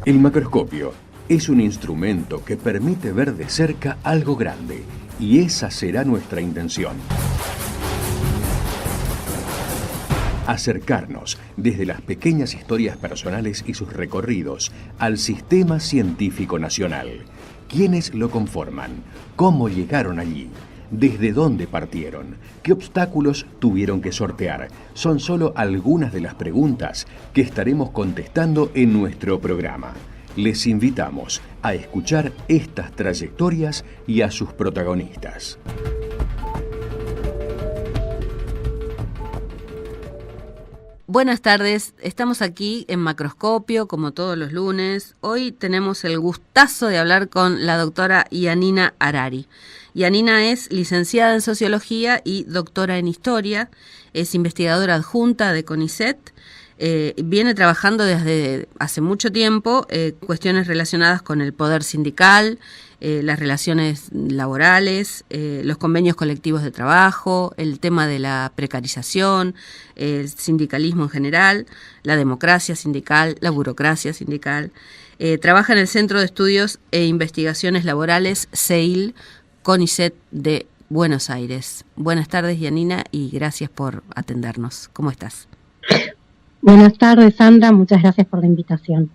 El macroscopio es un instrumento que permite ver de cerca algo grande, y esa será nuestra intención. Acercarnos desde las pequeñas historias personales y sus recorridos al sistema científico nacional. ¿Quiénes lo conforman? ¿Cómo llegaron allí? ¿Desde dónde partieron? ¿Qué obstáculos tuvieron que sortear? Son solo algunas de las preguntas que estaremos contestando en nuestro programa. Les invitamos a escuchar estas trayectorias y a sus protagonistas. Buenas tardes, estamos aquí en Macroscopio como todos los lunes. Hoy tenemos el gustazo de hablar con la doctora Yanina Harari. Yanina es licenciada en Sociología y doctora en Historia, es investigadora adjunta de CONICET, viene trabajando desde hace mucho tiempo cuestiones relacionadas con el poder sindical, las relaciones laborales, los convenios colectivos de trabajo, el tema de la precarización, el sindicalismo en general, la democracia sindical, la burocracia sindical. Trabaja en el Centro de Estudios e Investigaciones Laborales, CEIL, CONICET de Buenos Aires. Buenas tardes, Yanina, y gracias por atendernos. ¿Cómo estás? Buenas tardes, Sandra. Muchas gracias por la invitación.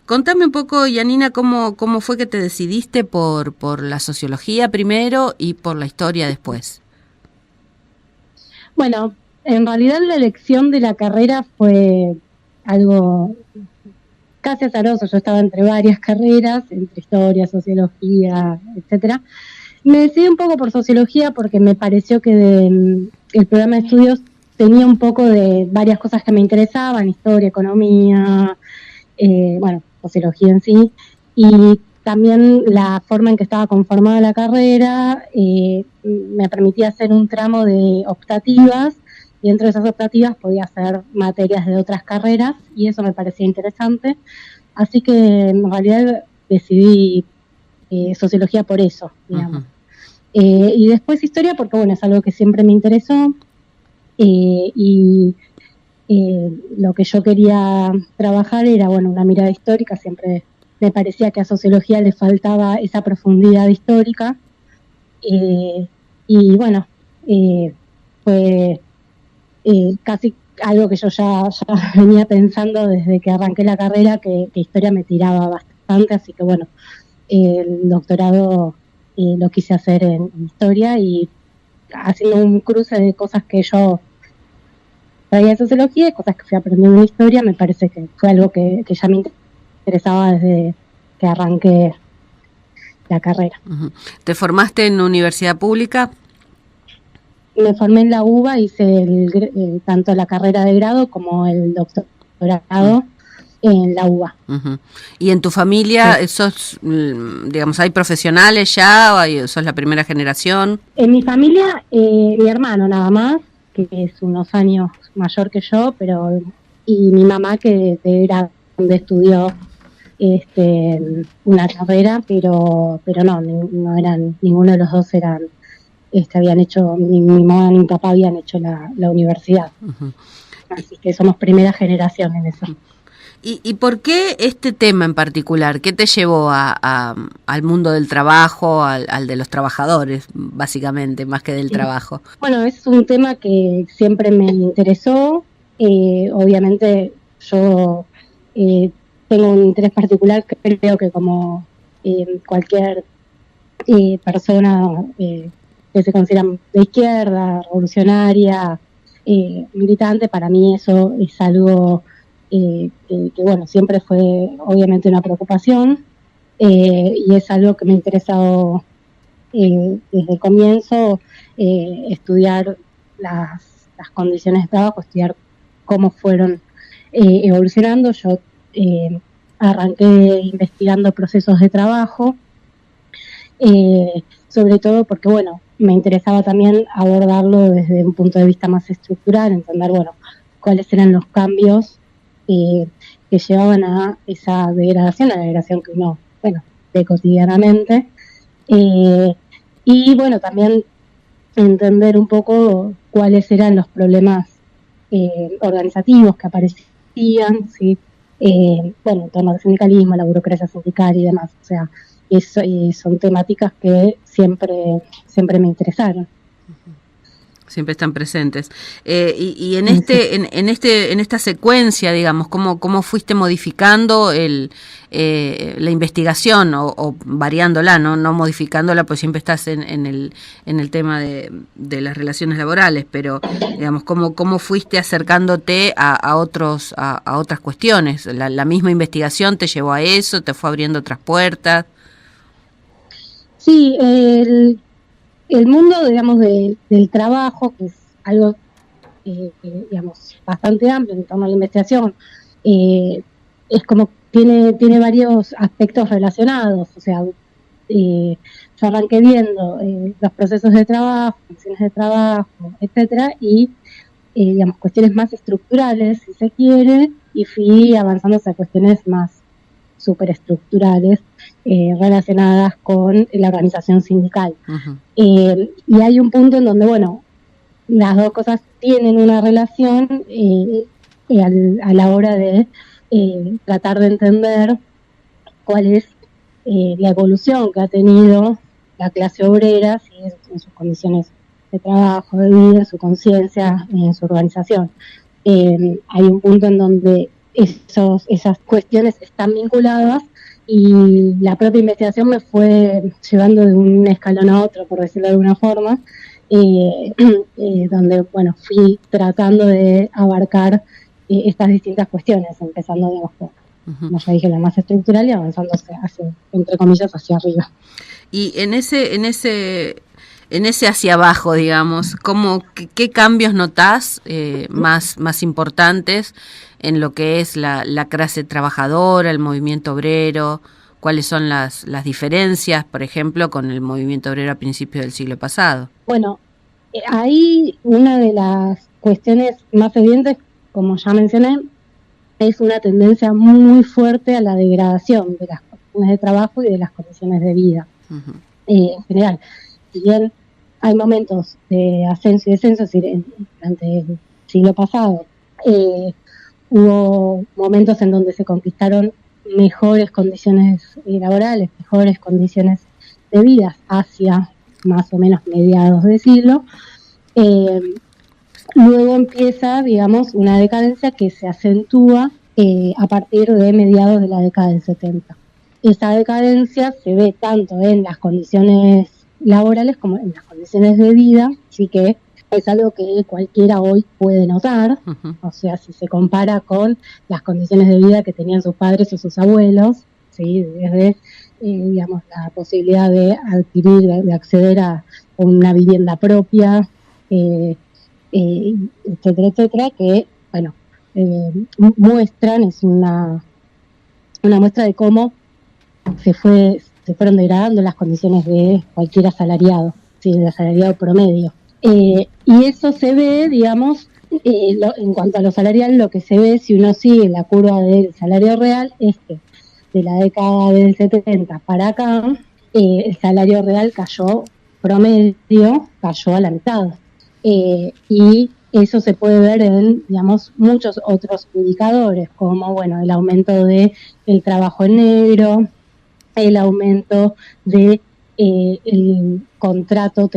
Contame un poco, Yanina, cómo fue que te decidiste por la sociología primero y por la historia después. Bueno, en realidad la elección de la carrera fue algo casi azaroso. Yo estaba entre varias carreras, entre historia, sociología, etcétera. Me decidí un poco por sociología porque me pareció que el programa de estudios tenía un poco de varias cosas que me interesaban: historia, economía, sociología en sí, y también la forma en que estaba conformada la carrera me permitía hacer un tramo de optativas, y dentro de esas optativas podía hacer materias de otras carreras, y eso me parecía interesante. Así que en realidad decidí sociología por eso, digamos. Uh-huh. Y después historia porque, bueno, es algo que siempre me interesó, lo que yo quería trabajar era, bueno, una mirada histórica. Siempre me parecía que a sociología le faltaba esa profundidad histórica, fue casi algo que yo ya venía pensando desde que arranqué la carrera, que historia me tiraba bastante, así que bueno, el doctorado lo quise hacer en historia, y haciendo un cruce de cosas que yo traía de sociología y cosas que fui aprendiendo en historia, me parece que fue algo que ya me interesaba desde que arranqué la carrera. Uh-huh. ¿Te formaste en universidad pública? Me formé en la UBA, hice tanto la carrera de grado como el doctorado en la UBA. Uh-huh. ¿Y en tu familia sos, digamos, hay profesionales ya, o sos la primera generación? En mi familia, mi hermano nada más, que es unos años mayor que yo, y mi mamá, que era donde estudió una carrera, pero no eran, ninguno de los dos habían hecho, ni mi mamá ni mi papá habían hecho la universidad. Uh-huh. Así que somos primera generación en eso. ¿Y por qué este tema en particular? ¿Qué te llevó al mundo del trabajo, al de los trabajadores, básicamente, más que del trabajo? Bueno, es un tema que siempre me interesó. Obviamente yo tengo un interés particular, que creo que como cualquier persona que se considera de izquierda, revolucionaria, militante, para mí eso es algo que bueno, siempre fue obviamente una preocupación, y es algo que me ha interesado desde el comienzo, estudiar las condiciones de trabajo, estudiar cómo fueron evolucionando. Yo arranqué investigando procesos de trabajo, sobre todo porque, bueno, me interesaba también abordarlo desde un punto de vista más estructural, entender, bueno, cuáles eran los cambios que llevaban a esa degradación, a la degradación que uno, bueno, ve cotidianamente. Y bueno, también entender un poco cuáles eran los problemas organizativos que aparecían, ¿sí? bueno, en torno al sindicalismo, la burocracia sindical y demás. O sea, eso, son temáticas que siempre me interesaron. Siempre están presentes. Y en en esta secuencia, digamos, ¿cómo fuiste modificando la investigación o variándola, no modificándola, pues siempre estás en el tema de las relaciones laborales, pero digamos, ¿cómo fuiste acercándote a otras cuestiones? La misma investigación te llevó a eso, te fue abriendo otras puertas. Sí, el mundo, digamos, del trabajo, que es algo, digamos, bastante amplio en torno a la investigación, es como tiene varios aspectos relacionados. O sea, yo arranqué viendo los procesos de trabajo, funciones de trabajo, etcétera, y digamos, cuestiones más estructurales, si se quiere, y fui avanzando hacia cuestiones más superestructurales relacionadas con la organización sindical. Uh-huh. Y hay un punto en donde, bueno, las dos cosas tienen una relación a la hora de tratar de entender cuál es la evolución que ha tenido la clase obrera, ¿sí?, en sus condiciones de trabajo, de vida, en su conciencia, en su organización. Hay un punto en donde esas cuestiones están vinculadas y la propia investigación me fue llevando de un escalón a otro, por decirlo de alguna forma, donde, bueno, fui tratando de abarcar estas distintas cuestiones, empezando, digamos, como ya dije, la más estructural y avanzando hacia, entre comillas, hacia arriba. Y en ese hacia abajo, digamos, ¿qué cambios notás más importantes en lo que es la clase trabajadora, el movimiento obrero? ¿Cuáles son las diferencias, por ejemplo, con el movimiento obrero a principios del siglo pasado? Bueno, ahí una de las cuestiones más evidentes, como ya mencioné, es una tendencia muy fuerte a la degradación de las condiciones de trabajo y de las condiciones de vida. Uh-huh. En general, si bien hay momentos de ascenso y descenso, es decir, durante el siglo pasado, hubo momentos en donde se conquistaron mejores condiciones laborales, mejores condiciones de vida hacia más o menos mediados de siglo. Luego empieza, digamos, una decadencia que se acentúa a partir de mediados de la década del 70. Esa decadencia se ve tanto en las condiciones laborales como en las condiciones de vida, así que es algo que cualquiera hoy puede notar. Uh-huh. O sea, si se compara con las condiciones de vida que tenían sus padres o sus abuelos, ¿sí?, desde digamos, la posibilidad de adquirir, de acceder a una vivienda propia, etcétera, etcétera, que, bueno, muestran, es una muestra de cómo se fueron degradando las condiciones de cualquier asalariado, ¿sí?, de asalariado promedio. Y eso se ve, digamos, en cuanto a lo salarial, lo que se ve si uno sigue la curva del salario real es que de la década del 70 para acá, el salario real promedio cayó a la mitad. Y eso se puede ver en, digamos, muchos otros indicadores, como, bueno, el aumento del trabajo en negro, el aumento de los contratos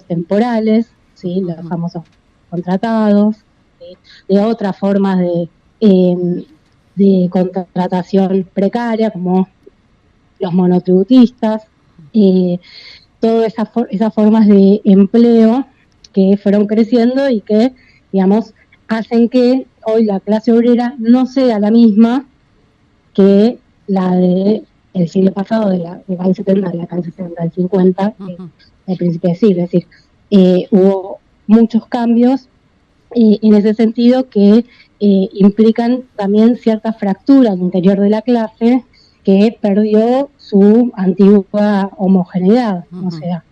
temporales, ¿sí?, los famosos contratados, ¿sí?, de otras formas de contratación precaria, como los monotributistas, todas esas formas de empleo que fueron creciendo y que, digamos, hacen que hoy la clase obrera no sea la misma que la de el siglo pasado, de la década del 70, de la década del 60, del 50, al principio del siglo. Es decir, hubo muchos cambios en ese sentido que implican también cierta fractura al interior de la clase que perdió su antigua homogeneidad. Uh-huh. O sea,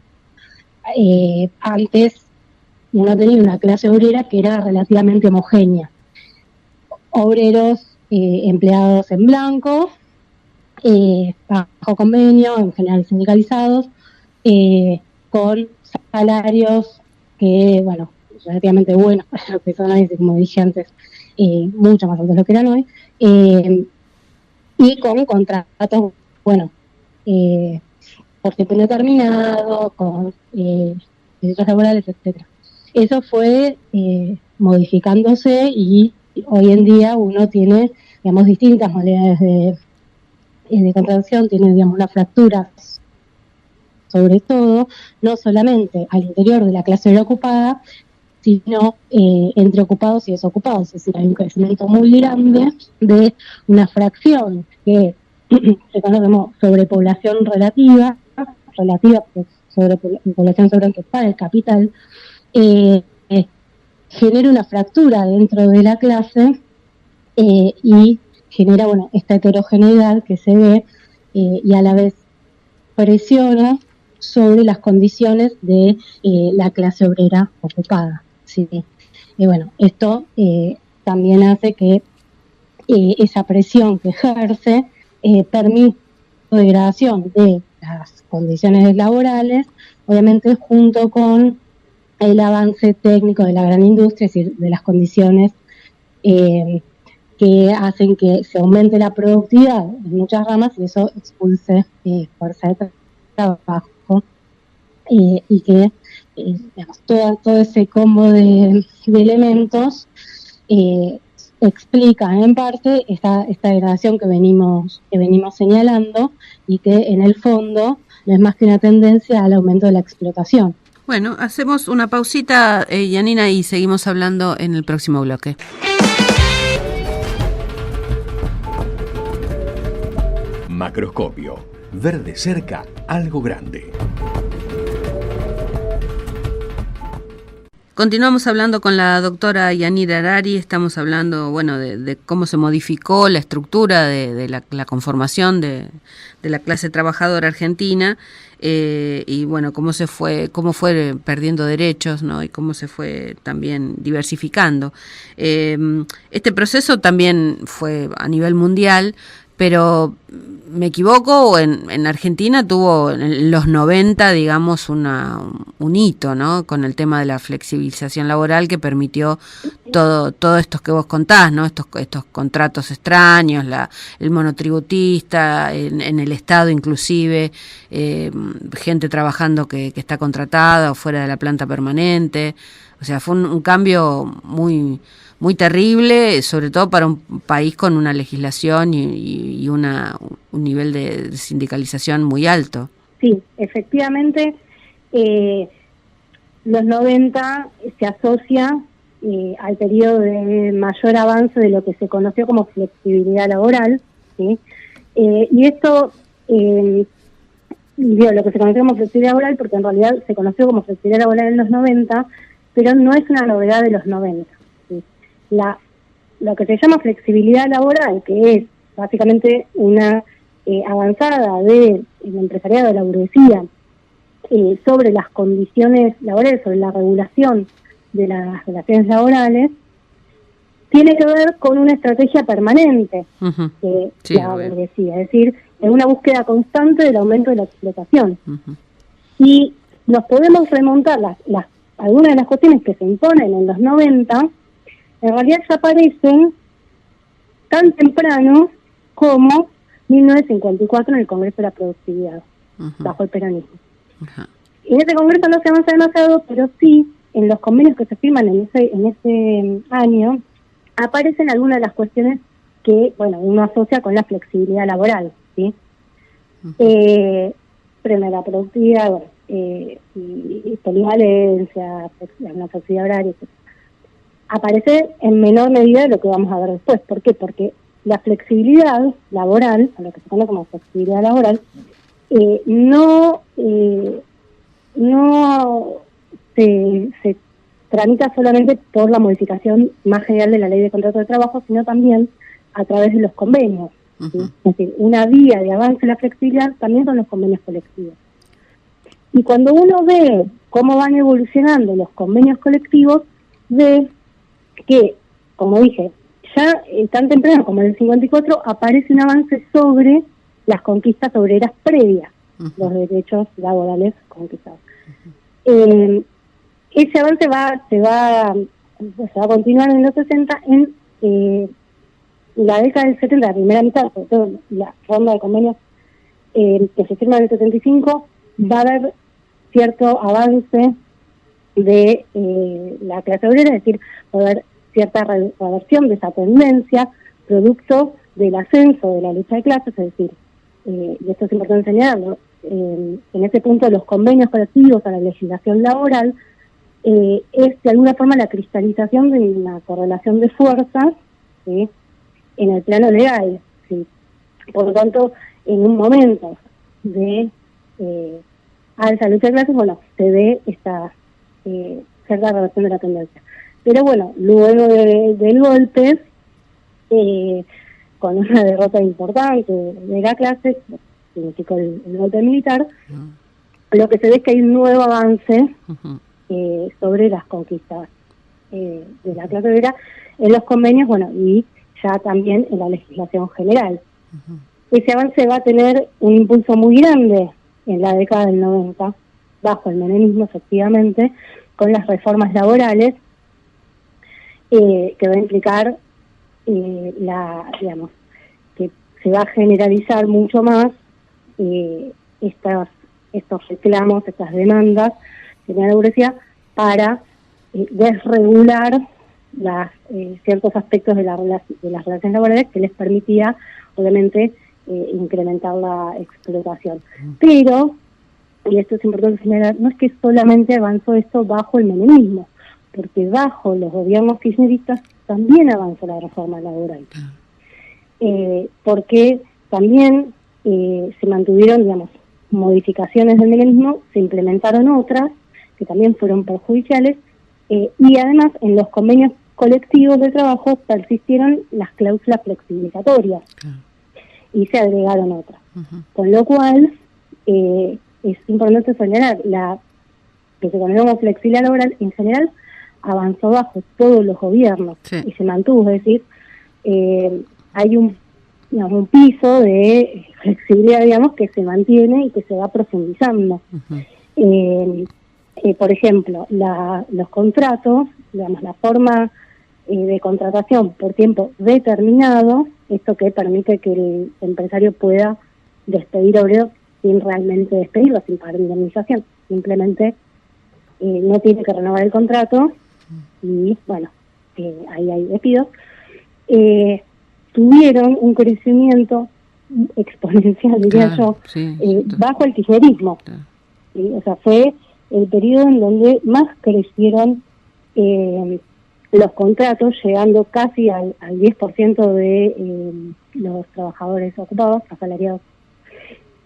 antes uno tenía una clase obrera que era relativamente homogénea. Obreros empleados en blanco, bajo convenio, en general sindicalizados, con salarios que, bueno, relativamente buenos para lo que son, como dije antes, mucho más altos de lo que eran hoy, y con contratos, bueno, por tiempo indeterminado, con derechos laborales, etcétera. Eso fue modificándose y hoy en día uno tiene, digamos, distintas modalidades de contratación, tiene, digamos, una fractura, sobre todo, no solamente al interior de la clase obrera ocupada, sino entre ocupados y desocupados. Es decir, hay un crecimiento muy grande de una fracción que se conoce como sobrepoblación relativa, pues población sobreenquestada, el capital, genera una fractura dentro de la clase y genera, bueno, esta heterogeneidad que se ve y a la vez presiona sobre las condiciones de la clase obrera ocupada. ¿Sí? Bueno, esto también hace que esa presión que ejerce permite la degradación de las condiciones laborales, obviamente junto con el avance técnico de la gran industria, es decir, de las condiciones que hacen que se aumente la productividad en muchas ramas y eso expulse fuerza de trabajo y que digamos, todo ese combo de elementos explica en parte esta degradación que venimos señalando y que en el fondo no es más que una tendencia al aumento de la explotación. Bueno, hacemos una pausita, Yanina, y seguimos hablando en el próximo bloque. Macroscopio. Ver de cerca algo grande. Continuamos hablando con la doctora Yanira Arari. Estamos hablando, bueno, de cómo se modificó la estructura de la conformación de la clase trabajadora argentina y bueno, cómo fue perdiendo derechos, ¿no? Y cómo se fue también diversificando. Este proceso también fue a nivel mundial, pero ¿me equivoco? O en Argentina tuvo en los 90, digamos, un hito, ¿no? Con el tema de la flexibilización laboral que permitió todo esto que vos contás, ¿no? Estos contratos extraños, el monotributista, en el Estado inclusive, gente trabajando que está contratada o fuera de la planta permanente. O sea, fue un cambio muy terrible, sobre todo para un país con una legislación y un nivel de sindicalización muy alto. Sí, efectivamente, los 90 se asocia al periodo de mayor avance de lo que se conoció como flexibilidad laboral, ¿sí? Y esto, digo, lo que se conoció como flexibilidad laboral, porque en realidad se conoció como flexibilidad laboral en los 90, pero no es una novedad de los 90. ¿Sí? Lo que se llama flexibilidad laboral, que es básicamente una avanzada del empresariado, de la burguesía, sobre las condiciones laborales, sobre la regulación de las relaciones laborales, tiene que ver con una estrategia permanente de la burguesía, es decir, en una búsqueda constante del aumento de la explotación. Y nos podemos remontar algunas de las cuestiones que se imponen en los 90, en realidad ya aparecen tan temprano como 1954 en el Congreso de la Productividad, bajo el peronismo. En ese congreso no se avanza demasiado, pero sí, en los convenios que se firman en ese año, aparecen algunas de las cuestiones que, bueno, uno asocia con la flexibilidad laboral, ¿sí? Premio a la productividad, bueno, y polivalencia, una flexibilidad horaria, etc. Aparece en menor medida de lo que vamos a ver después. ¿Por qué? Porque la flexibilidad laboral, a lo que se conoce como flexibilidad laboral, no se tramita solamente por la modificación más general de la ley de contrato de trabajo, sino también a través de los convenios. ¿Sí? Es decir, una vía de avance en la flexibilidad también son los convenios colectivos. Y cuando uno ve cómo van evolucionando los convenios colectivos, ve que, como dije, ya tan temprano como en el 54 aparece un avance sobre las conquistas obreras previas, los derechos laborales conquistados. Ese avance se va a continuar en los 60 en la década del 70, la primera mitad, sobre todo la ronda de convenios que se firma en el 75, va a haber cierto avance de la clase obrera, es decir, va a haber cierta reversión de esa tendencia, producto del ascenso de la lucha de clases, es decir, y esto es importante señalarlo, en ese punto los convenios colectivos a la legislación laboral es de alguna forma la cristalización de una correlación de fuerzas, ¿sí?, en el plano legal, ¿sí? Por lo tanto, en un momento de alza lucha de clases, bueno, se ve esta cierta reversión de la tendencia. Pero bueno, luego del golpe, con una derrota importante de la clase, significó el golpe militar, lo que se ve es que hay un nuevo avance sobre las conquistas de la clase obrera en los convenios, bueno, y ya también en la legislación general. Ese avance va a tener un impulso muy grande en la década del 90, bajo el menemismo, efectivamente, con las reformas laborales, que va a implicar digamos, que se va a generalizar mucho más estos reclamos, estas demandas de la burguesía para desregular ciertos aspectos de las relaciones laborales que les permitía, obviamente, incrementar la explotación. Pero, y esto es importante señalar, no es que solamente avanzó esto bajo el menemismo, porque bajo los gobiernos kirchneristas también avanzó la reforma laboral. Porque también se mantuvieron, digamos, modificaciones del menemismo, se implementaron otras que también fueron perjudiciales, y además en los convenios colectivos de trabajo persistieron las cláusulas flexibilizatorias y se agregaron otras. Con lo cual, es importante señalar, que se conoce como flexibilidad laboral en general avanzó bajo todos los gobiernos y se mantuvo, es decir, hay un piso de flexibilidad, digamos, que se mantiene y que se va profundizando. Por ejemplo, los contratos, digamos, la forma de contratación por tiempo determinado, esto que permite que el empresario pueda despedir obreros sin realmente despedirlo, sin pagar indemnización, simplemente no tiene que renovar el contrato y, bueno, ahí hay despidos, tuvieron un crecimiento exponencial, diría yo, bajo el kirchnerismo. ¿Sí? O sea, fue el periodo en donde más crecieron los contratos, llegando casi al 10% de los trabajadores ocupados, asalariados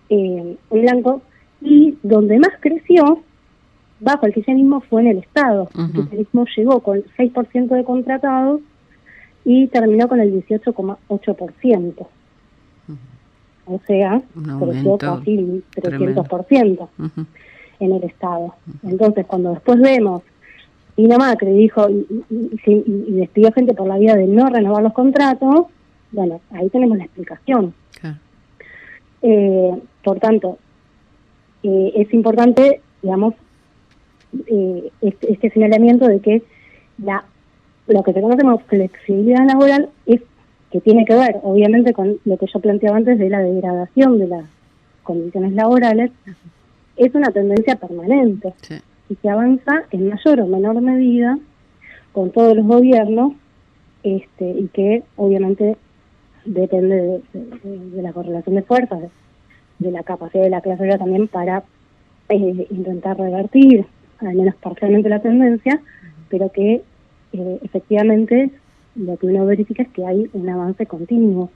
en blanco, y donde más creció bajo el kirchnerismo fue en el Estado. El kirchnerismo llegó con 6% de contratados y terminó con el 18,8%. O sea, creció casi 300% en el Estado. Entonces, cuando después vemos, Dina Macri dijo y despidió gente por la vía de no renovar los contratos, bueno, ahí tenemos la explicación. Por tanto, es importante, digamos, este señalamiento de que lo que se conoce como flexibilidad laboral es que tiene que ver, obviamente, con lo que yo planteaba antes de la degradación de las condiciones laborales, es una tendencia permanente y que avanza en mayor o menor medida con todos los gobiernos, y que obviamente depende de la correlación de fuerzas, de la capacidad de la clase obrera también para intentar revertir al menos parcialmente la tendencia, pero que efectivamente lo que uno verifica es que hay un avance continuo.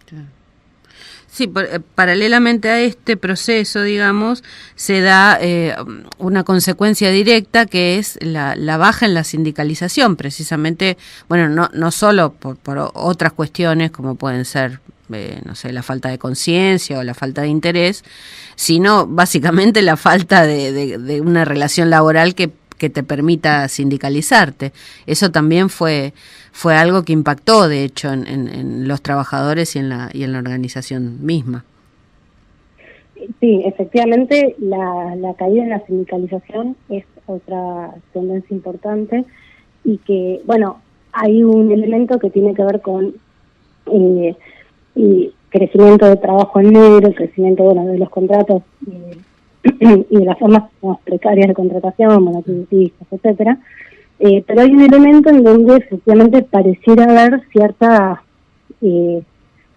Sí, paralelamente a este proceso, digamos, se da una consecuencia directa que es la baja en la sindicalización, precisamente, bueno, no solo por otras cuestiones como pueden ser, no sé, la falta de conciencia o la falta de interés, sino básicamente la falta de una relación laboral que te permita sindicalizarte. Eso también fue algo que impactó, de hecho, en los trabajadores y en la organización misma. Sí, efectivamente, la caída en la sindicalización es otra tendencia importante y que, bueno, hay un elemento que tiene que ver con y crecimiento de trabajo en negro, crecimiento de los contratos y de las formas precarias de contratación, monotributistas, etcétera. Pero hay un elemento en donde efectivamente pareciera haber cierta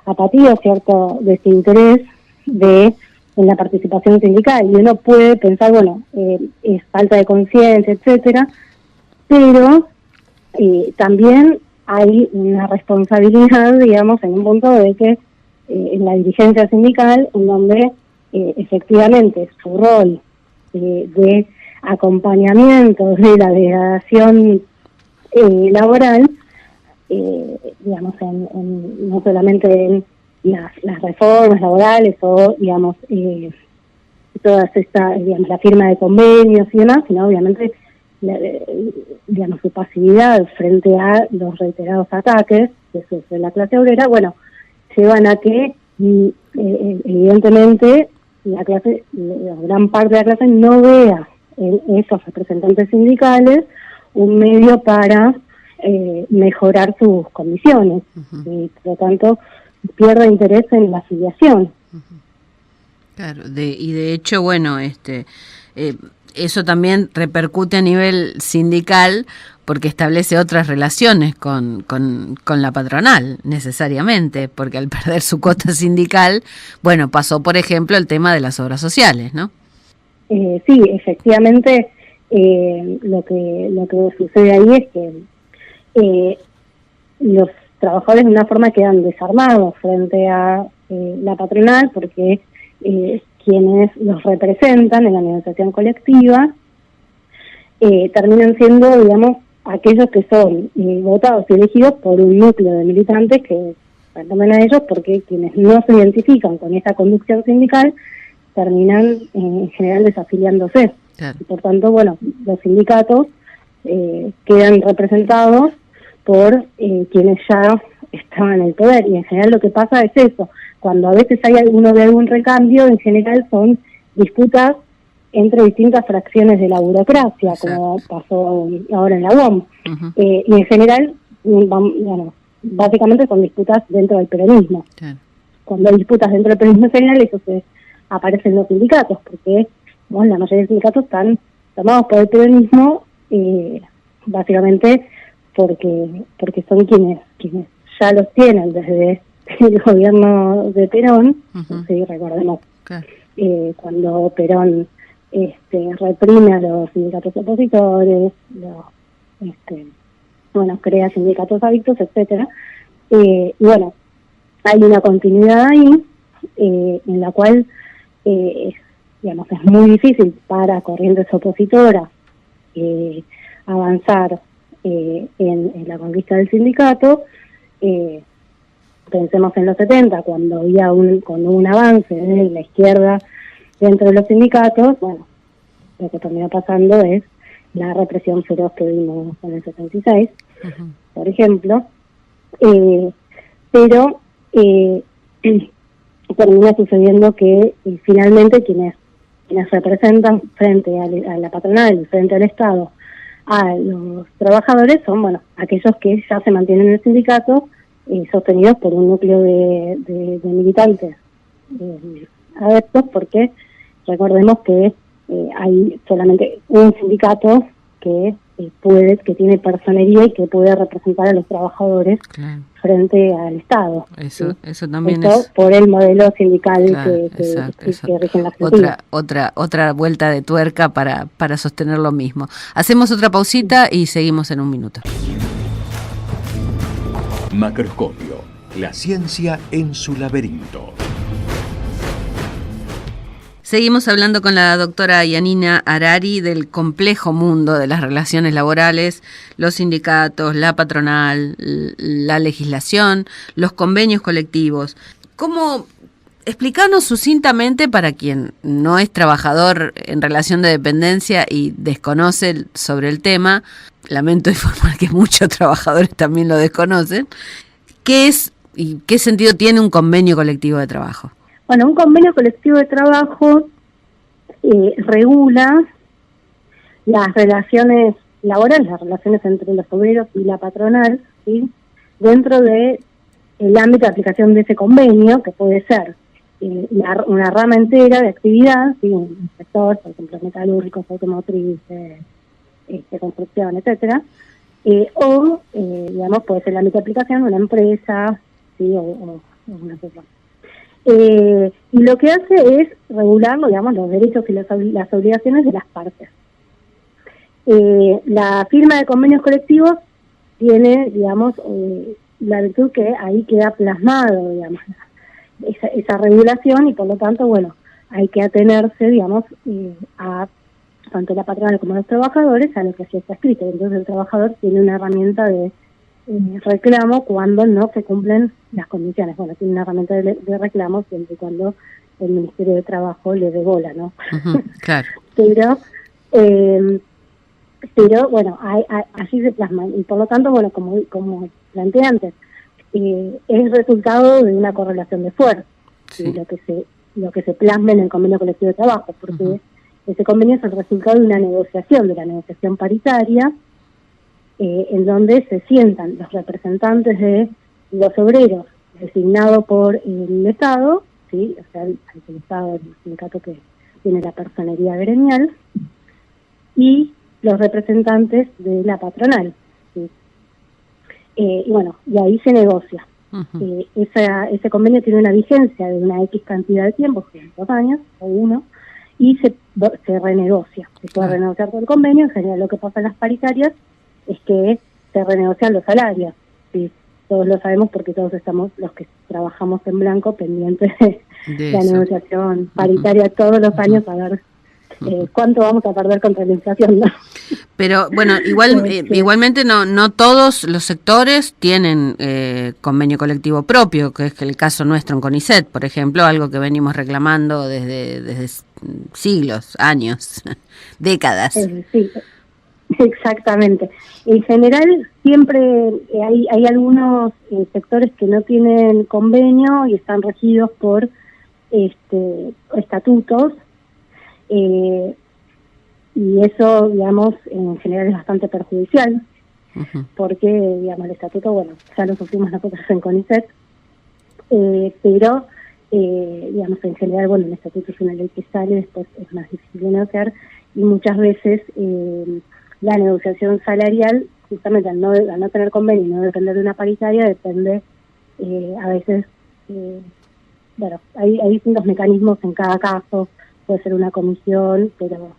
apatía, cierto desinterés en la participación sindical, y uno puede pensar, es falta de conciencia, etcétera, pero también hay una responsabilidad, digamos, en un punto de que en la dirigencia sindical, en donde efectivamente su rol de acompañamiento de la degradación laboral, digamos, no solamente en las reformas laborales o, digamos, todas estas, digamos, la firma de convenios y demás, sino obviamente digamos, su pasividad frente a los reiterados ataques que sufre la clase obrera, llevan a que evidentemente la gran parte de la clase no vea en esos representantes sindicales un medio para mejorar sus condiciones. Y por lo tanto pierde interés en la afiliación. Claro, y de hecho, eso también repercute a nivel sindical porque establece otras relaciones con la patronal, necesariamente, porque al perder su cuota sindical, pasó, por ejemplo, el tema de las obras sociales, ¿no? Sí, efectivamente, lo que sucede ahí es que los trabajadores de una forma quedan desarmados frente a la patronal, porque quienes los representan en la negociación colectiva terminan siendo, digamos, aquellos que son votados y elegidos por un núcleo de militantes que pertenecen a ellos, porque quienes no se identifican con esta conducción sindical terminan en general desafiliándose. Claro. Y por tanto, los sindicatos quedan representados por quienes ya estaban en el poder, y en general lo que pasa es eso. Cuando a veces hay algún recambio, en general son disputas entre distintas fracciones de la burocracia, como pasó ahora en la UOM. Y en general, básicamente son disputas dentro del peronismo. Claro. Cuando hay disputas dentro del peronismo en general, eso aparece en los sindicatos, porque la mayoría de sindicatos están tomados por el peronismo, básicamente porque son quienes ya los tienen desde el gobierno de Perón. Sí, recordemos, claro. Cuando Perón reprime a los sindicatos opositores, crea sindicatos adictos, etcétera. Y hay una continuidad ahí en la cual digamos, es muy difícil para corrientes opositoras avanzar en la conquista del sindicato. Pensemos en los 70, cuando había un avance de la izquierda dentro de los sindicatos. Lo que terminó pasando es la represión feroz que vimos en el 76, por ejemplo, pero termina sucediendo que finalmente quienes representan frente a la patronal, frente al Estado, a los trabajadores son aquellos que ya se mantienen en el sindicato, sostenidos por un núcleo de militantes adeptos, porque recordemos que hay solamente un sindicato que tiene personería y que puede representar a los trabajadores, claro, frente al Estado. Eso también es por el modelo sindical, claro, que rige en la Argentina. Otra vuelta de tuerca para sostener lo mismo. Hacemos otra pausita y seguimos en un minuto. Macroscopio, la ciencia en su laberinto. Seguimos hablando con la doctora Yanina Arari del complejo mundo de las relaciones laborales, los sindicatos, la patronal, la legislación, los convenios colectivos. ¿Cómo explicarnos sucintamente, para quien no es trabajador en relación de dependencia y desconoce sobre el tema, lamento informar que muchos trabajadores también lo desconocen, qué es y qué sentido tiene un convenio colectivo de trabajo? Un convenio colectivo de trabajo regula las relaciones laborales, las relaciones entre los obreros y la patronal, ¿sí? Dentro de el ámbito de aplicación de ese convenio, que puede ser una rama entera de actividad, ¿sí? Un sector, por ejemplo, metalúrgicos, automotrices, construcción, etcétera, o, digamos, puede ser el ámbito de aplicación de una empresa, ¿sí? o una cosa. Y lo que hace es regular, digamos, los derechos y las obligaciones de las partes. La firma de convenios colectivos tiene, digamos, la virtud que ahí queda plasmado, digamos, esa regulación, y por lo tanto, bueno, hay que atenerse, digamos, a tanto la patronal como los trabajadores a lo que sí está escrito. Entonces el trabajador tiene una herramienta de reclamo cuando no se cumplen las condiciones. Bueno, tiene una herramienta de reclamo siempre y cuando el Ministerio de Trabajo le dé bola, ¿no? Claro. Pero bueno, así se plasman, y por lo tanto, bueno, como planteé antes, es resultado de una correlación de fuerza, Sí. lo que se plasma en el convenio colectivo de trabajo, porque ese convenio es el resultado de una negociación, de la negociación paritaria, en donde se sientan los representantes de los obreros designados por el Estado, ¿sí? O sea, el Estado, el sindicato que tiene la personería gremial, y los representantes de la patronal, ¿sí? Y bueno, y ahí se negocia. Ese convenio tiene una vigencia de una X cantidad de tiempo, 2 años o 1, y se renegocia. Se puede renegociar todo el convenio. En general, lo que pasa en las paritarias es que se renegocian los salarios, ¿sí? Todos lo sabemos porque todos estamos, los que trabajamos en blanco, pendientes de la negociación paritaria todos los años, a ver cuánto vamos a perder contra la inflación, ¿no? Pero bueno, igualmente no todos los sectores tienen convenio colectivo propio, que es el caso nuestro en CONICET, por ejemplo, algo que venimos reclamando desde siglos, años, décadas. Sí, exactamente. En general siempre hay algunos sectores que no tienen convenio y están regidos por estatutos, y eso, digamos, en general es bastante perjudicial, porque, digamos, el estatuto, bueno, ya lo sufrimos nosotros en CONICET, pero, digamos, en general, bueno, el estatuto es una ley que sale, después es más difícil de negociar, y muchas veces la negociación salarial, justamente al no tener convenio y no depender de una paritaria, depende, a veces, bueno, hay distintos mecanismos en cada caso. Puede ser una comisión, pero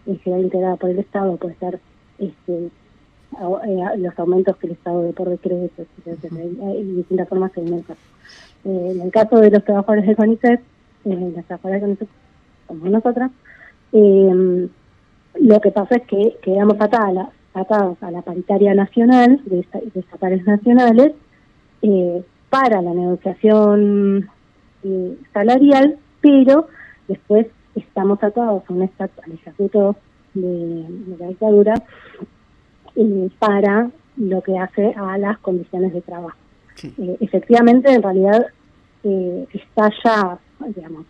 en general integrada por el Estado, puede ser los aumentos que el Estado dé por decreto, etcétera. Hay distintas formas en el caso. En el caso de los trabajadores de CONICET, las trabajadoras de CONICET, como nosotras, lo que pasa es que quedamos atados a la paritaria nacional, de estatales nacionales, para la negociación salarial, pero después estamos atados a al estatuto de la dictadura para lo que hace a las condiciones de trabajo. Sí. Efectivamente, en realidad, está ya, digamos,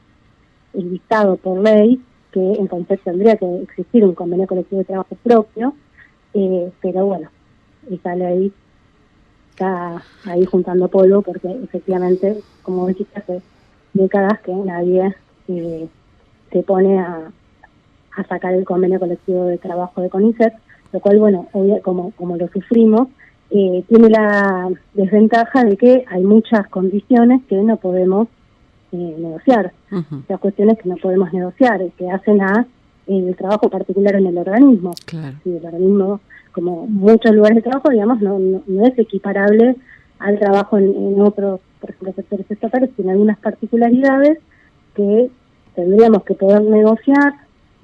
dictado por ley que en CONICET tendría que existir un convenio colectivo de trabajo propio, pero bueno, esa ley está ahí juntando polvo porque efectivamente, como dijiste, hace décadas que nadie se pone a sacar el convenio colectivo de trabajo de CONICET, lo cual, bueno, como lo sufrimos, tiene la desventaja de que hay muchas condiciones que no podemos negociar, muchas cuestiones que no podemos negociar, que hacen a el trabajo particular en el organismo. Claro. Sí, el organismo, como muchos lugares de trabajo, digamos, no es equiparable al trabajo en otros, por ejemplo, sectores estatales, tiene algunas particularidades que tendríamos que poder negociar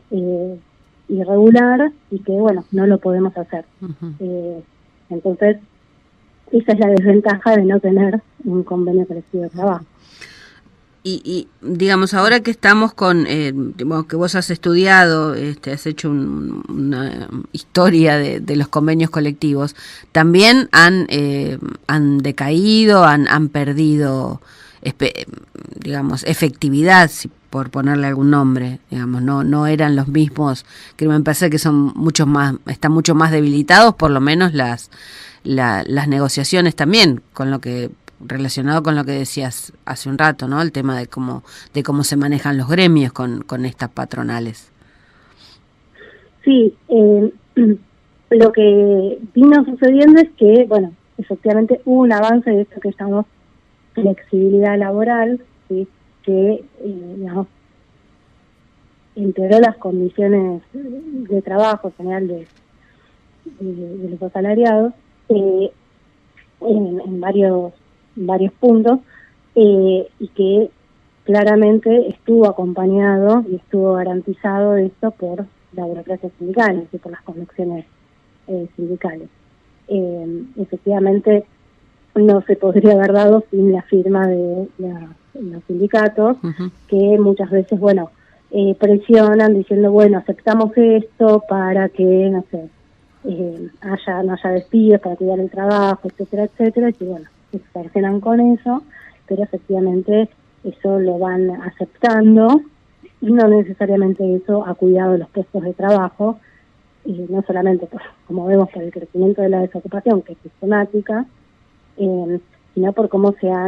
y regular, y que, bueno, no lo podemos hacer. Entonces, esa es la desventaja de no tener un convenio colectivo de trabajo. Y digamos, ahora que estamos con, que vos has estudiado, has hecho una historia de los convenios colectivos, también han decaído, han perdido, digamos, efectividad, si por ponerle algún nombre, digamos, no eran los mismos, que me parece que son están mucho más debilitados, por lo menos las negociaciones también, con lo que relacionado con lo que decías hace un rato, ¿no? El tema de cómo se manejan los gremios con estas patronales. Sí, lo que vino sucediendo es que, bueno, efectivamente hubo un avance de esto que llamamos flexibilidad laboral, ¿sí? Que, digamos, empeoró las condiciones de trabajo en general de los asalariados en varios puntos, y que claramente estuvo acompañado y estuvo garantizado esto por la burocracia sindical y por las conexiones sindicales. Efectivamente, no se podría haber dado sin la firma de los sindicatos, uh-huh, que muchas veces, bueno, presionan diciendo, bueno, aceptamos esto para que, no sé, no haya despidos, para cuidar el trabajo, etcétera, etcétera, y bueno, se cercenan con eso, pero efectivamente eso lo van aceptando, y no necesariamente eso ha cuidado los puestos de trabajo, y no solamente, como vemos, por el crecimiento de la desocupación, que es sistemática, sino por cómo se ha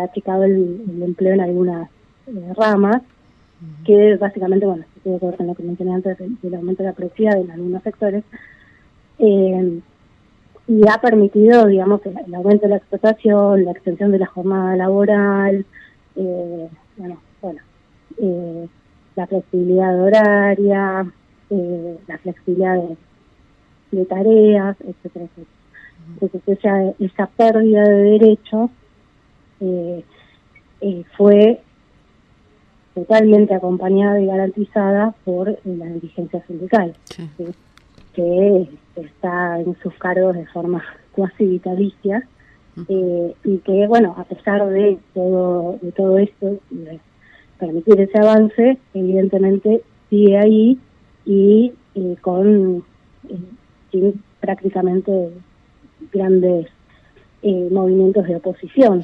achicado el empleo en algunas ramas, que básicamente, bueno, tiene que ver con lo que mencioné antes del aumento de la productividad en algunos sectores, y ha permitido, digamos, el aumento de la explotación, la extensión de la jornada laboral, la flexibilidad horaria, la flexibilidad de tareas, etcétera, etcétera. Entonces esa pérdida de derechos fue totalmente acompañada y garantizada por la dirigencia sindical, sí, ¿sí? Que está en sus cargos de forma cuasi vitalicia, y que, bueno, a pesar de todo esto, de permitir ese avance, evidentemente sigue ahí y sin prácticamente grandes movimientos de oposición.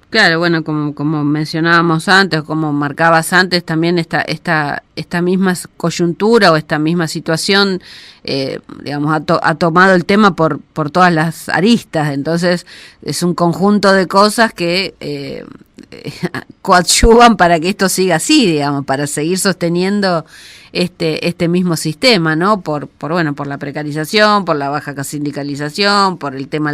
Claro, bueno, como mencionábamos antes, como marcabas antes, también esta misma coyuntura o esta misma situación, digamos, ha tomado el tema por todas las aristas. Entonces es un conjunto de cosas que coadyuvan para que esto siga así, digamos, para seguir sosteniendo este mismo sistema, ¿no? Por la precarización, por la baja sindicalización, por el tema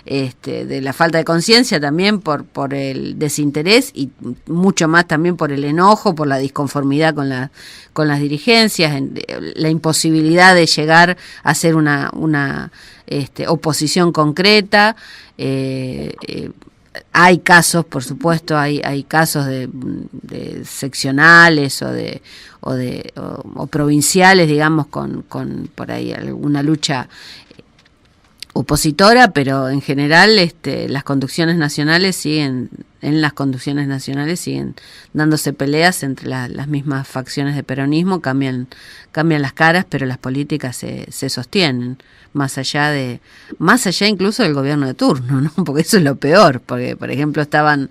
de la falta de conciencia también, por el desinterés y mucho más también por el enojo, por la disconformidad con las dirigencias, la imposibilidad de llegar a hacer una oposición concreta. Hay casos, por supuesto, hay casos de seccionales o provinciales, digamos, con por ahí alguna lucha opositora, pero en general las conducciones nacionales siguen dándose peleas entre las mismas facciones de peronismo, cambian las caras, pero las políticas se sostienen, más allá incluso del gobierno de turno, ¿no? Porque eso es lo peor, porque por ejemplo hasta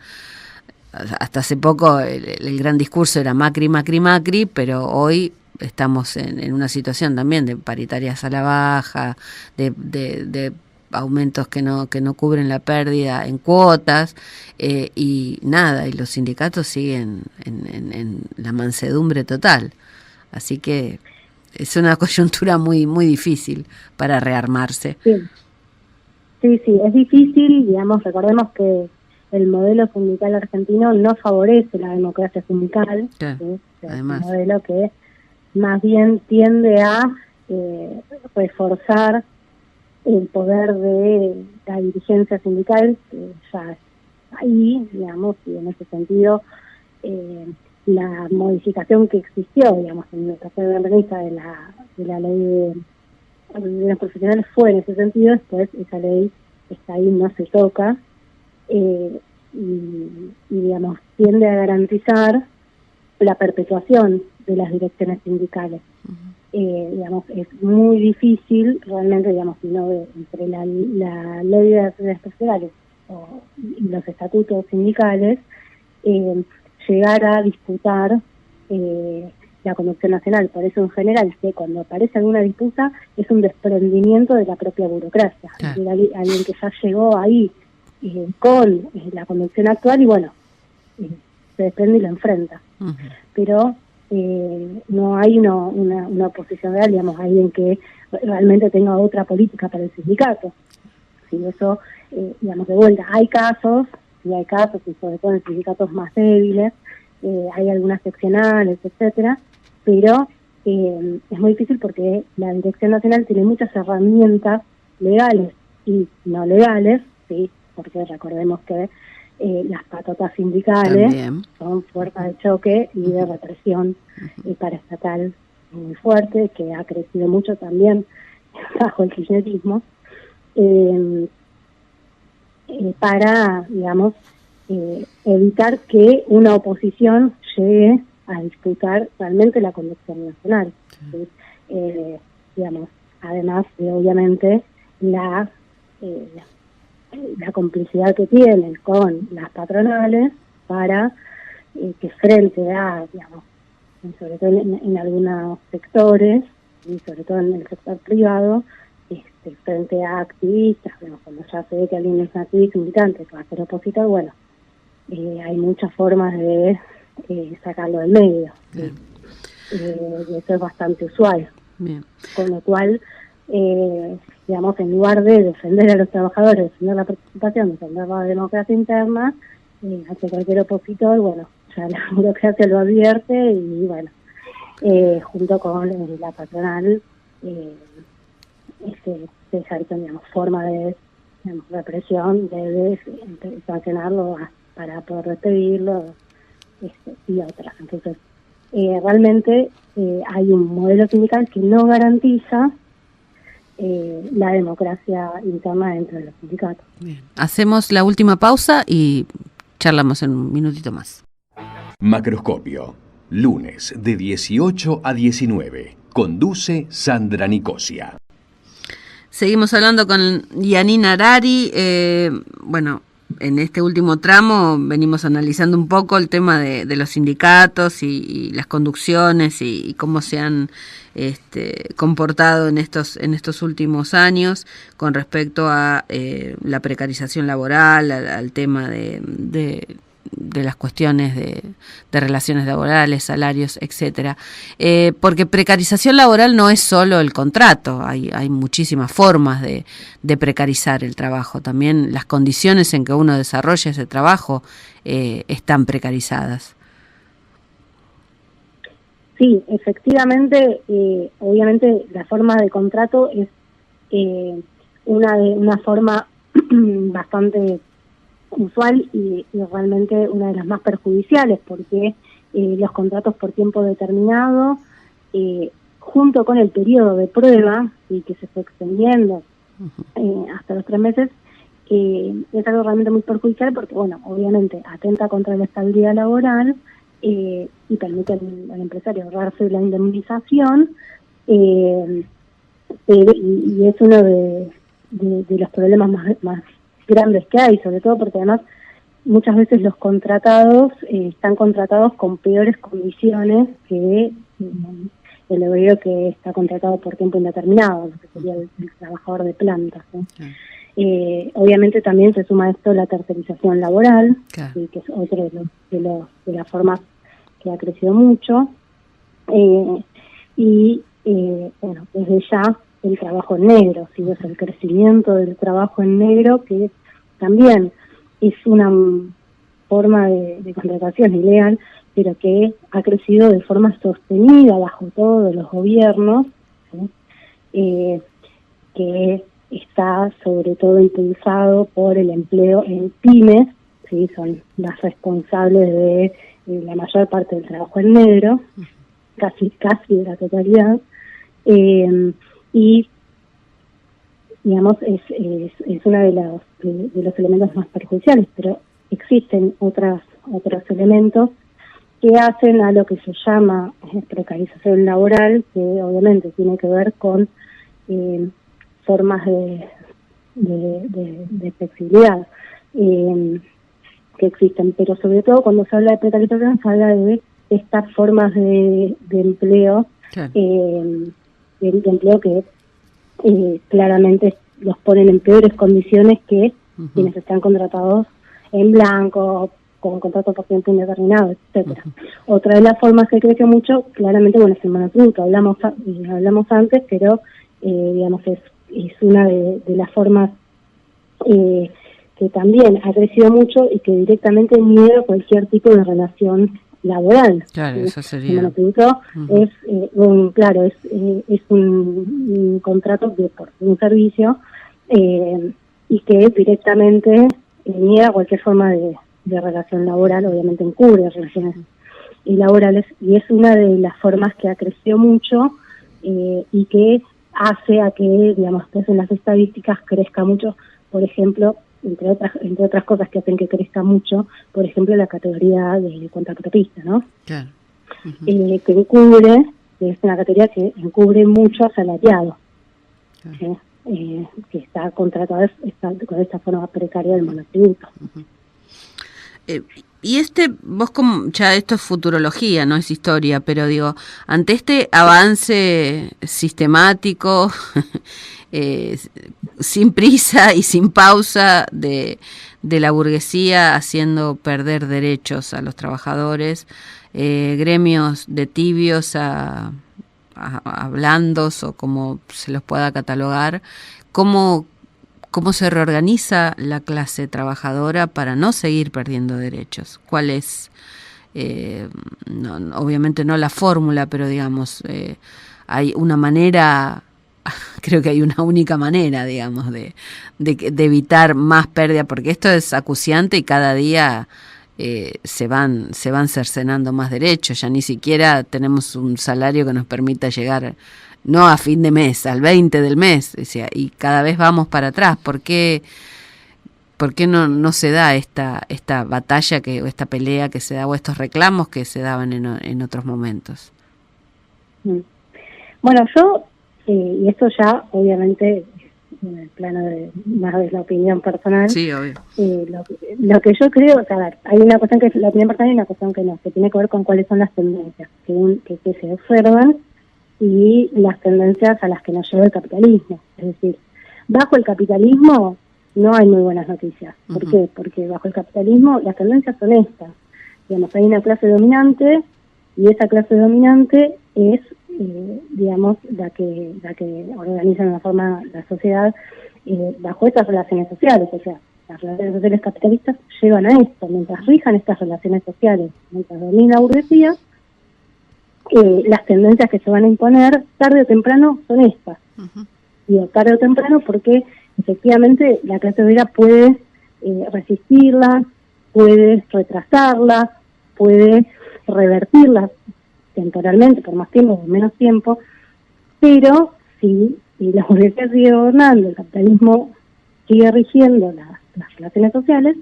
hace poco el gran discurso era Macri, Macri, Macri, pero hoy estamos en una situación también de paritarias a la baja, de aumentos que no cubren la pérdida en cuotas, y los sindicatos siguen en la mansedumbre total. Así que es una coyuntura muy, muy difícil para rearmarse. Sí, es difícil, digamos, recordemos que el modelo sindical argentino no favorece la democracia sindical, claro, ¿sí? Además. Es un modelo que más bien tiende a reforzar el poder de la dirigencia sindical, que ya está ahí, digamos, y en ese sentido la modificación que existió, digamos, en el caso de Berenice de la ley de los profesionales fue en ese sentido. Después esa ley está ahí, no se toca, y digamos, tiende a garantizar la perpetuación de las direcciones sindicales. Digamos, es muy difícil realmente, digamos, entre la ley de relaciones profesionales y los estatutos sindicales, llegar a disputar la conducción nacional. Por eso, en general, que cuando aparece alguna disputa es un desprendimiento de la propia burocracia. Es decir, alguien que ya llegó ahí con la conducción actual y bueno, se desprende y lo enfrenta. Uh-huh. Pero no hay una oposición real, digamos, alguien que realmente tenga otra política para el sindicato. Sí, eso, digamos, de vuelta, hay casos, y sobre todo en sindicatos más débiles, hay algunas seccionales, etcétera, pero es muy difícil porque la Dirección Nacional tiene muchas herramientas legales y no legales, sí, porque recordemos que las patotas sindicales también son fuerzas de choque y de represión paraestatal muy fuerte, que ha crecido mucho también bajo el kirchnerismo, para, digamos, evitar que una oposición llegue a disputar realmente la conducción nacional. ¿Sí? Digamos, además de, obviamente, la complicidad que tienen con las patronales para que frente a, digamos, sobre todo en algunos sectores, y sobre todo en el sector privado, frente a activistas, bueno, cuando ya se ve que alguien es un activista, un militante que va a ser opositor, bueno, hay muchas formas de sacarlo del medio. ¿Sí? Y eso es bastante usual. Bien. Con lo cual, digamos, en lugar de defender a los trabajadores, defender la participación, defender la democracia interna, hacia cualquier opositor, bueno, ya la burocracia lo advierte y bueno, junto con la patronal, se ejercen, digamos, forma de, digamos, represión, de sancionarlo para poder despedirlo, y otras. Entonces, realmente hay un modelo sindical que no garantiza la democracia interna dentro de los sindicatos. Bien. Hacemos la última pausa y charlamos en un minutito más. Macroscopio, lunes de 18 a 19. Conduce Sandra Nicosia. Seguimos hablando con Yanina Arari. Bueno, en este último tramo venimos analizando un poco el tema de los sindicatos y las conducciones y cómo se han comportado en estos últimos años con respecto a la precarización laboral, al tema de las cuestiones de relaciones laborales, salarios, etcétera. Porque precarización laboral no es solo el contrato, hay muchísimas formas de precarizar el trabajo. También las condiciones en que uno desarrolla ese trabajo están precarizadas. Sí, efectivamente, obviamente la forma de contrato es una forma bastante usual y realmente una de las más perjudiciales, porque los contratos por tiempo determinado, junto con el periodo de prueba, y que se fue extendiendo hasta los 3 meses, es algo realmente muy perjudicial porque, bueno, obviamente atenta contra la estabilidad laboral y permite al empresario ahorrarse la indemnización, y es uno de los problemas más grandes que hay, sobre todo porque además muchas veces los contratados están contratados con peores condiciones que el obrero que está contratado por tiempo indeterminado, lo que sería el trabajador de planta, ¿no? Obviamente también se suma a esto la tercerización laboral, ¿sí? Que es otro de las formas que ha crecido mucho, y bueno, desde ya el trabajo en negro, ¿sí? O sea, el crecimiento del trabajo en negro, que también es una forma de contratación ilegal, pero que ha crecido de forma sostenida bajo todos los gobiernos, ¿sí? Que está sobre todo impulsado por el empleo en pymes, ¿sí? Son las responsables de la mayor parte del trabajo en negro, casi de la totalidad, y digamos es una de los elementos más perjudiciales, pero existen otros elementos que hacen a lo que se llama precarización laboral, que obviamente tiene que ver con formas de flexibilidad, que existen, pero sobre todo cuando se habla de precarización se habla de estas formas de empleo, Claro. de empleo que claramente los ponen en peores condiciones que quienes están contratados en blanco, con contrato por tiempo indeterminado, etcétera. Otra de las formas que crece mucho, claramente, bueno, es el monotributo, hablamos antes, pero digamos es una de las formas que también ha crecido mucho y que directamente niega cualquier tipo de relación laboral. Claro, eso sería. El monotributo es un contrato por un servicio y que directamente niega cualquier forma de relación laboral, obviamente encubre relaciones laborales, y es una de las formas que ha crecido mucho y que hace a que, digamos, pues en las estadísticas crezca mucho, por ejemplo, entre otras cosas que hacen que crezca mucho, por ejemplo, la categoría de contratista, ¿no? Claro. Que encubre, es una categoría que encubre mucho asalariado, Claro. que está contratado con esta forma precaria del monotributo. Y vos como, ya esto es futurología, no es historia, pero digo, ante este avance sistemático, sin prisa y sin pausa de la burguesía haciendo perder derechos a los trabajadores, gremios de tibios a blandos o como se los pueda catalogar, ¿cómo se reorganiza la clase trabajadora para no seguir perdiendo derechos? ¿Cuál es, obviamente no la fórmula, pero digamos, hay una manera, creo que hay una única manera, digamos, de evitar más pérdida, porque esto es acuciante y cada día se van cercenando más derechos, ya ni siquiera tenemos un salario que nos permita llegar no a fin de mes, al 20 del mes, o sea, y cada vez vamos para atrás. ¿Por qué no se da esta batalla o esta pelea que se da, o estos reclamos que se daban en otros momentos? Bueno, yo, y esto ya obviamente en el plano de más de la opinión personal, sí, obvio. Lo que yo creo, o sea, a ver, hay una cuestión que es la opinión personal y una cuestión que no, que tiene que ver con cuáles son las tendencias que se observan y las tendencias a las que nos lleva el capitalismo. Es decir, bajo el capitalismo no hay muy buenas noticias. ¿Por qué? Porque bajo el capitalismo las tendencias son estas. Digamos, hay una clase dominante y esa clase dominante es, digamos, la que organiza de una forma la sociedad bajo estas relaciones sociales. O sea, las relaciones sociales capitalistas llevan a esto. Mientras rijan estas relaciones sociales, mientras domina la burguesía, las tendencias que se van a imponer tarde o temprano son estas. Digo, tarde o temprano porque efectivamente la clase obrera puede resistirlas, puede retrasarlas, puede revertirlas temporalmente, por más tiempo o por menos tiempo, pero si la burguesía sigue gobernando, el capitalismo sigue rigiendo las relaciones sociales,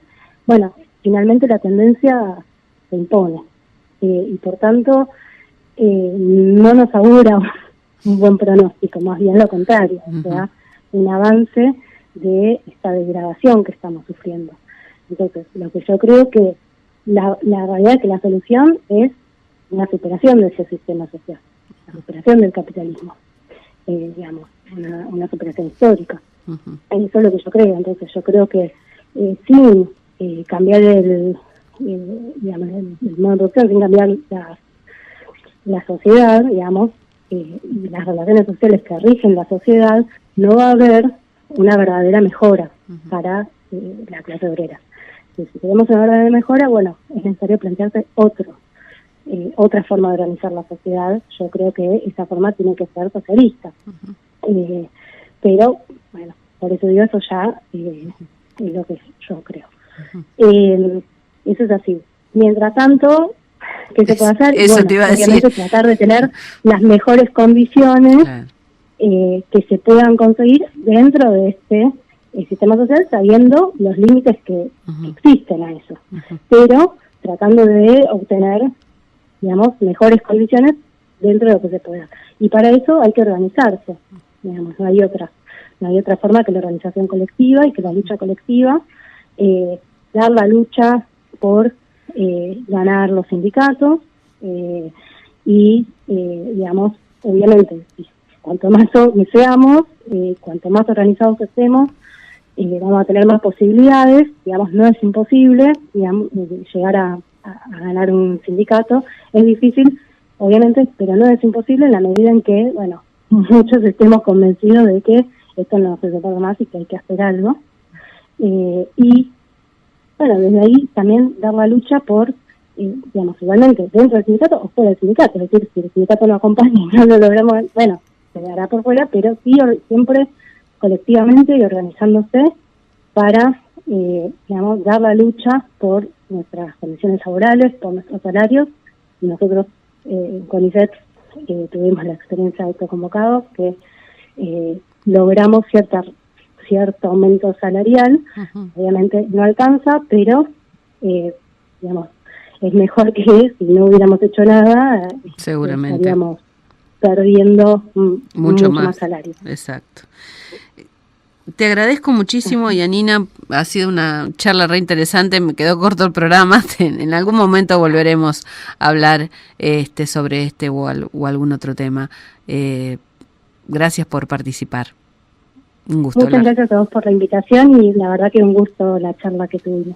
bueno, finalmente la tendencia se impone. Y por tanto, no nos augura un buen pronóstico, más bien lo contrario, o sea, un avance de esta degradación que estamos sufriendo. Entonces, lo que yo creo que la realidad es que la solución es una superación de ese sistema social, la superación del capitalismo, digamos, una superación histórica. Eso es lo que yo creo. Entonces, yo creo que sin cambiar el modo de producción, sin cambiar la sociedad, digamos, y las relaciones sociales que rigen la sociedad, no va a haber una verdadera mejora para la clase obrera. Si queremos una verdadera mejora, bueno, es necesario plantearse otra forma de organizar la sociedad. Yo creo que esa forma tiene que ser socialista. Pero, bueno, por eso digo, eso ya es lo que yo creo. Eso es así. Mientras tanto, ¿qué se puede hacer? Eso bueno, te iba a obviamente decir. Tratar de tener las mejores condiciones que se puedan conseguir dentro de este sistema social, sabiendo los límites que existen a eso, pero tratando de obtener, digamos, mejores condiciones dentro de lo que se pueda. Y para eso hay que organizarse, digamos, no hay otra forma que la organización colectiva y que la lucha colectiva, dar la lucha por ganar los sindicatos y, digamos, obviamente, cuanto más seamos, cuanto más organizados estemos, vamos a tener más posibilidades. Digamos, no es imposible, digamos, llegar a ganar un sindicato. Es difícil, obviamente, pero no es imposible en la medida en que, bueno, muchos estemos convencidos de que esto no se soporta más y que hay que hacer algo. Y, bueno, desde ahí también dar la lucha por, digamos, igualmente dentro del sindicato o fuera del sindicato. Es decir, si el sindicato no acompaña y no lo logramos, bueno, se dará por fuera, pero sí siempre colectivamente y organizándose para, digamos, dar la lucha por nuestras condiciones laborales, por nuestros salarios. Y nosotros con ISET tuvimos la experiencia de autoconvocados que logramos cierto aumento salarial. Uh-huh. Obviamente no alcanza, pero digamos, es mejor que si no hubiéramos hecho nada. Seguramente estaríamos perdiendo mucho más salario. Exacto. Te agradezco muchísimo, Yanina. Ha sido una charla re interesante. Me quedó corto el programa. En algún momento volveremos a hablar sobre este o algún otro tema. Gracias por participar. Un gusto. Muchas gracias a vos por la invitación y la verdad que un gusto la charla que tuvimos.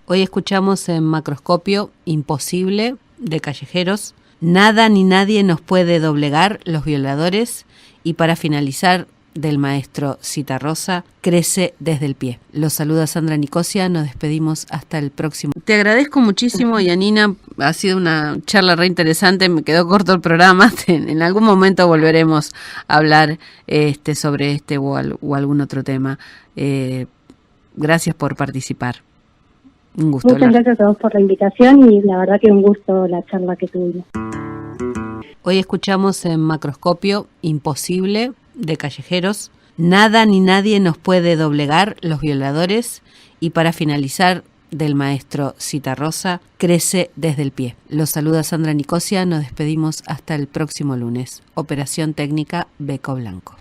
Hoy escuchamos en Macroscopio Imposible de Callejeros. Nada ni nadie nos puede doblegar, los violadores. Y para finalizar, del maestro Citarrosa, Crece desde el pie. Los saluda Sandra Nicosia, nos despedimos hasta el próximo. Te agradezco muchísimo, Yanina. Ha sido una charla re interesante. Me quedó corto el programa. En algún momento volveremos a hablar sobre este o algún otro tema. Gracias por participar. Un gusto. Muchas gracias a vos por la invitación y la verdad que un gusto la charla que tuvimos. Hoy escuchamos en Macroscopio Imposible de Callejeros. Nada ni nadie nos puede doblegar, los violadores. Y para finalizar, del maestro Citarrosa, Crece desde el pie. Los saluda Sandra Nicosia, nos despedimos hasta el próximo lunes. Operación técnica Beco Blanco.